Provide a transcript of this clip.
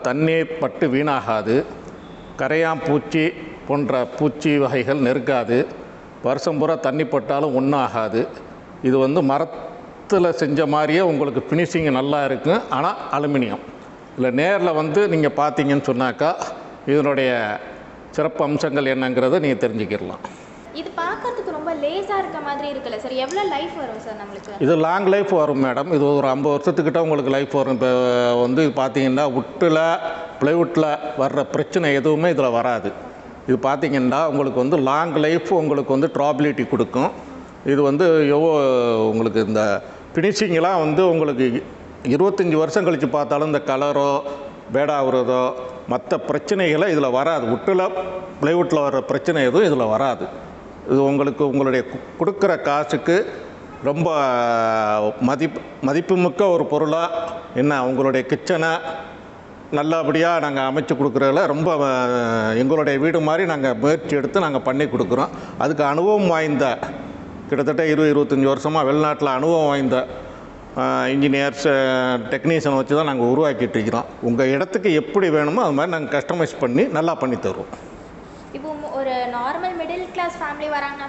தண்ணீர் பட்டு வீணாகாது, கரையான் பூச்சி போன்ற பூச்சி வகைகள் நெருக்காது, வருஷம் பூரா தண்ணி பட்டாலும் ஒன்றும் ஆகாது. இது வந்து மரத்தில் செஞ்ச மாதிரியே உங்களுக்கு ஃபினிஷிங் நல்லா இருக்கும். ஆனால் அலுமினியம் இல்லை, நேரில் வந்து நீங்கள் பார்த்தீங்கன்னு சொன்னாக்கா இதனுடைய சிறப்பு அம்சங்கள் என்னங்கிறத நீங்கள் தெரிஞ்சுக்கிடலாம். இது பார்க்கறதுக்கு ரொம்ப லேஸாக இருக்க மாதிரி இருக்குல்ல சார், எவ்வளோ லைஃப் வரும் சார் நம்மளுக்கு? இது லாங் லைஃப் வரும் மேடம். இது ஒரு 50 வருஷத்துக்கிட்ட உங்களுக்கு லைஃப் வரும். இப்போ வந்து பார்த்தீங்கன்னா ப்ளைவுட்டில் வர்ற பிரச்சனை எதுவுமே இதில் வராது. இது பார்த்தீங்கன்னா உங்களுக்கு வந்து லாங் லைஃப் உங்களுக்கு வந்து ட்ராபிலிட்டி கொடுக்கும். இது வந்து உங்களுக்கு இந்த ஃபினிஷிங்கெலாம் வந்து உங்களுக்கு 25 வருஷம் கழித்து பார்த்தாலும் இந்த கலரோ பேடாகிறதோ மற்ற பிரச்சனைகளை இதில் வராது. ப்ளைவுட்டில் வர்ற பிரச்சனை எதுவும் இதில் வராது. இது உங்களுக்கு உங்களுடைய கொடுக்குற காசுக்கு ரொம்ப மதிப்புமிக்க ஒரு பொருளாக என்ன உங்களுடைய கிச்சனை நல்லபடியாக நாங்கள் அமைச்சு கொடுக்குறதுல ரொம்ப எங்களுடைய வீடு மாதிரி நாங்கள் முயற்சி எடுத்து நாங்கள் பண்ணி கொடுக்குறோம். அதுக்கு அனுபவம் வாய்ந்த கிட்டத்தட்ட 20-25 வருஷமாக வெளிநாட்டில் அனுபவம் வாய்ந்த இன்ஜினியர்ஸ் டெக்னீஷியனை வச்சு தான் நாங்கள் உருவாக்கிட்டு இருக்கிறோம். உங்கள் இடத்துக்கு எப்படி வேணுமோ அது மாதிரி நாங்கள் கஸ்டமைஸ் பண்ணி நல்லா பண்ணி தருவோம். இப்போ ஒரு நார்மல் மிடில் கிளாஸ் ஃபேமிலி வராங்கன்னா